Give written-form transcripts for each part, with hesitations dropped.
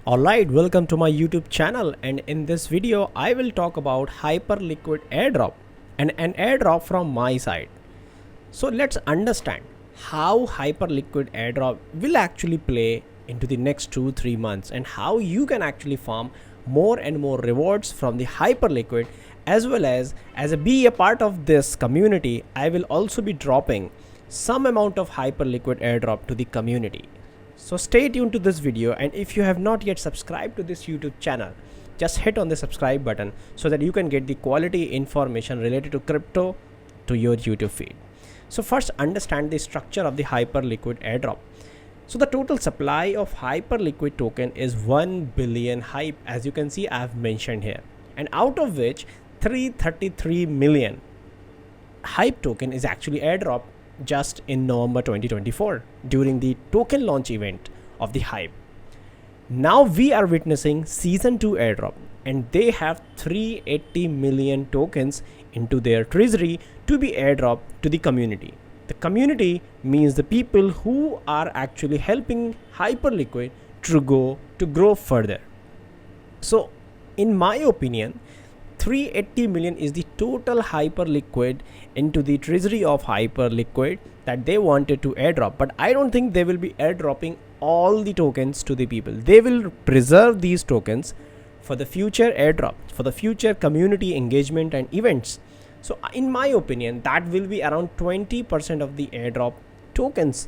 Alright, welcome to my YouTube channel, and in this video I will talk about Hyperliquid Airdrop and an airdrop from my side. So let's understand how Hyperliquid Airdrop will actually play into the next 2-3 months and how you can actually farm more and more rewards from the Hyperliquid, as well as be a part of this community. I will also be dropping some amount of Hyperliquid Airdrop to the community. So stay tuned to this video, and if you have not yet subscribed to this YouTube channel, just hit on the subscribe button so that you can get the quality information related to crypto to your YouTube feed. So first, understand the structure of the Hyperliquid Airdrop. So the total supply of Hyperliquid token is 1 billion hype, as you can see I have mentioned here, and out of which 333 million hype token is actually airdrop just in November 2024 during the token launch event of the hype. Now we are witnessing season 2 airdrop, and they have 380 million tokens into their treasury to be airdrop to the community. The community means the people who are actually helping Hyperliquid to grow further. So in my opinion, 380 million is the total Hyperliquid into the treasury of Hyperliquid that they wanted to airdrop, but I don't think they will be airdropping all the tokens to the people. They will preserve these tokens for the future airdrop, for the future community engagement and events. So in my opinion, that will be around 20% of the airdrop tokens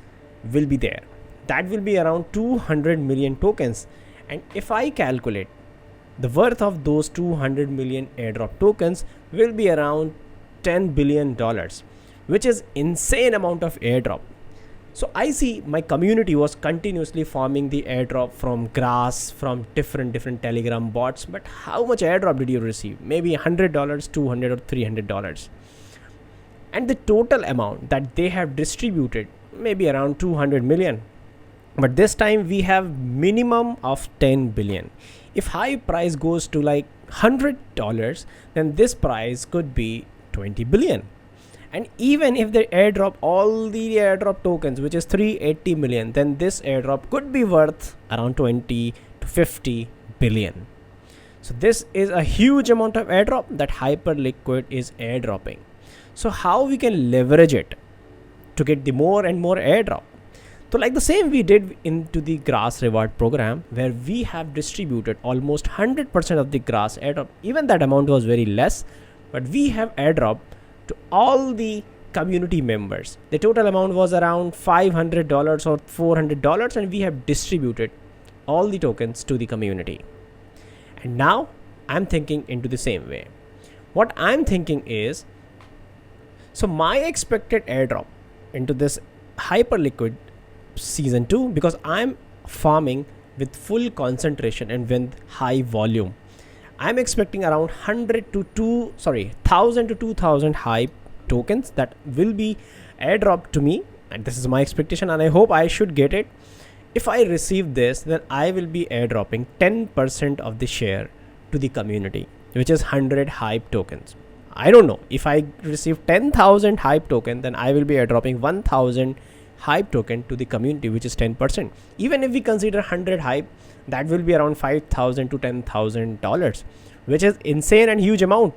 will be there. That will be around 200 million tokens, and if I calculate, the worth of those 200 million airdrop tokens will be around $10 billion, which is insane amount of airdrop. So I see my community was continuously farming the airdrop from grass, from different telegram bots, but how much airdrop did you receive? Maybe $100, $200 or $300, and the total amount that they have distributed maybe around 200 million. But this time we have minimum of 10 billion. If high price goes to like $100, then this price could be 20 billion. And even if they airdrop all the airdrop tokens, which is 380 million, then this airdrop could be worth around 20 to 50 billion. So this is a huge amount of airdrop that Hyperliquid is airdropping. So how we can leverage it to get the more and more airdrop? So like the same we did into the grass reward program, where we have distributed almost 100% of the grass airdrop. Even that amount was very less, but we have airdrop to all the community members. The total amount was around $500 or $400, and we have distributed all the tokens to the community. And now I'm thinking into the same way. What I'm thinking is, so my expected airdrop into this Hyperliquid season 2, because I'm farming with full concentration and with high volume, I'm expecting around 1000 to 2000 hype tokens that will be airdropped to me, and this is my expectation, and I hope I should get it. If I receive this, then I will be airdropping 10% of the share to the community, which is 100 hype tokens. I don't know, if I receive 10,000 hype token, then I will be airdropping 1000 hype token to the community, which is 10%. Even if we consider 100 hype, that will be around $5,000 to $10,000, which is insane and huge amount.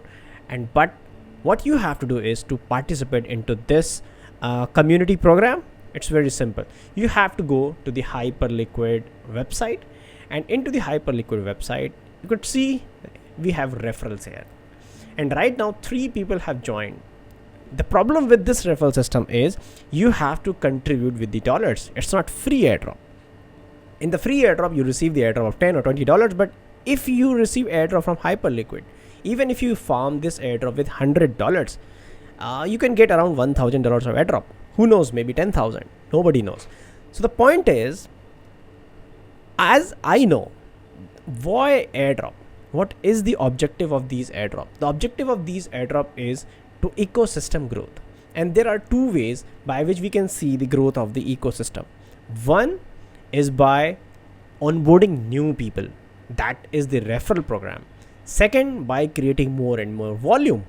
And but what you have to do is to participate into this community program. It's very simple. You have to go to the Hyperliquid website, and into the Hyperliquid website you could see we have referrals here, and right now 3 people have joined. The problem with this referral system is you have to contribute with the dollars. It's not free airdrop. In the free airdrop, you receive the airdrop of $10 or $20, but if you receive airdrop from Hyperliquid, even if you farm this airdrop with $100, you can get around $1,000 of airdrop. Who knows, maybe 10,000. Nobody knows. So the point is, as I know, why airdrop? What is the objective of these airdrop? The objective of these airdrop is to ecosystem growth, and there are 2 ways by which we can see the growth of the ecosystem. One is by onboarding new people, that is the referral program. Second, by creating more and more volume.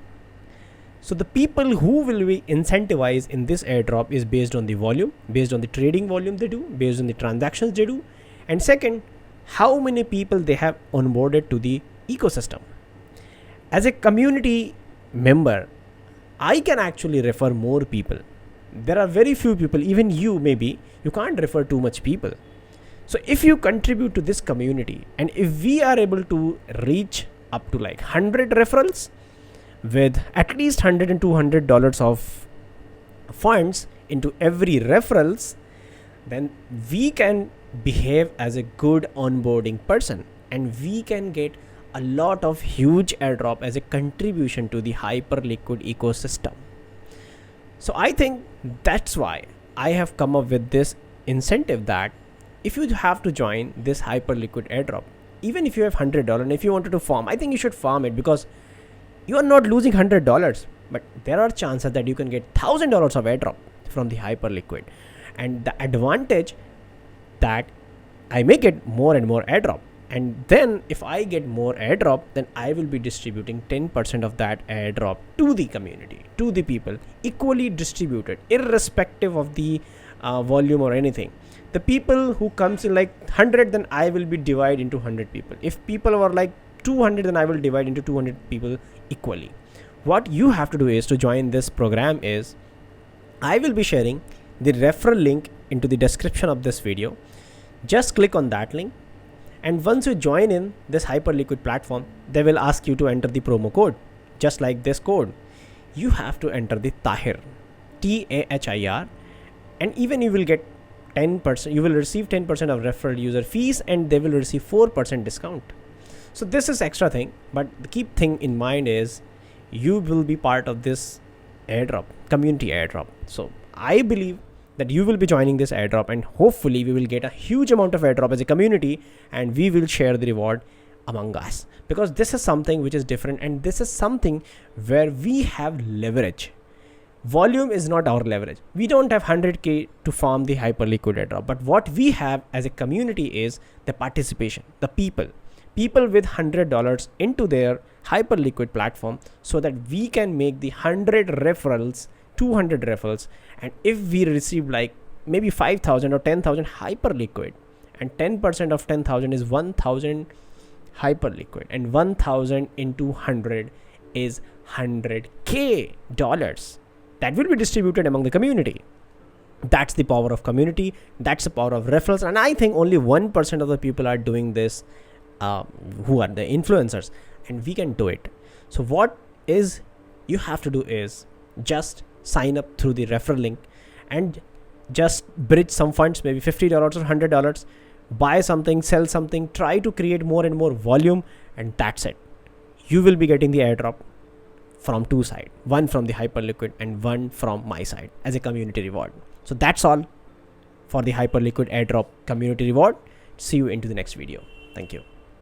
So the people who will be incentivized in this airdrop is based on the volume, based on the trading volume they do, based on the transactions they do, and second, how many people they have onboarded to the ecosystem. As a community member, I can actually refer more people. There are very few people, even you maybe, you can't refer too much people. So if you contribute to this community, and if we are able to reach up to like 100 referrals with at least $100 and $200 of funds into every referrals, then we can behave as a good onboarding person, and we can get a lot of huge airdrop as a contribution to the Hyperliquid ecosystem. So I think that's why I have come up with this incentive that if you have to join this Hyperliquid airdrop, even if you have $100 and if you wanted to farm, I think you should farm it, because you are not losing $100, but there are chances that you can get $1,000 of airdrop from the Hyperliquid. And the advantage that I may get more and more airdrop, and then if I get more airdrop, then I will be distributing 10% of that airdrop to the community, to the people, equally distributed, irrespective of the volume or anything. The people who comes in like 100, then I will be divided into 100 people. If people were like 200, then I will divide into 200 people equally. What you have to do is to join this program is I will be sharing the referral link into the description of this video. Just click on that link, and once you join in this Hyperliquid platform, they will ask you to enter the promo code, just like this code. You have to enter the Tahir, TAHIR, and even you will get 10%, you will receive 10% of referral user fees, and they will receive 4% discount. So this is extra thing, but the key thing in mind is you will be part of this airdrop, community airdrop. So I believe that you will be joining this airdrop, and hopefully we will get a huge amount of airdrop as a community, and we will share the reward among us, because this is something which is different, and this is something where we have leverage. Volume is not our leverage. We don't have 100k to farm the Hyperliquid airdrop, but what we have as a community is the participation, the people with $100 into their Hyperliquid platform, so that we can make the 100 referrals, 200 referrals, and if we receive like maybe 5,000 or 10,000 Hyperliquid, and 10% of 10,000 is 1,000 Hyperliquid, and 1,000 into 100 is $100k that will be distributed among the community. That's the power of community. That's the power of referrals. And I think only 1% of the people are doing this, who are the influencers, and we can do it. So what is you have to do is just sign up through the referral link and just bridge some funds, maybe $50 or $100, buy something, sell something, try to create more and more volume, and that's it. You will be getting the airdrop from two sides, one from the Hyperliquid and one from my side as a community reward. So that's all for the Hyperliquid airdrop community reward. See you into the next video. Thank you.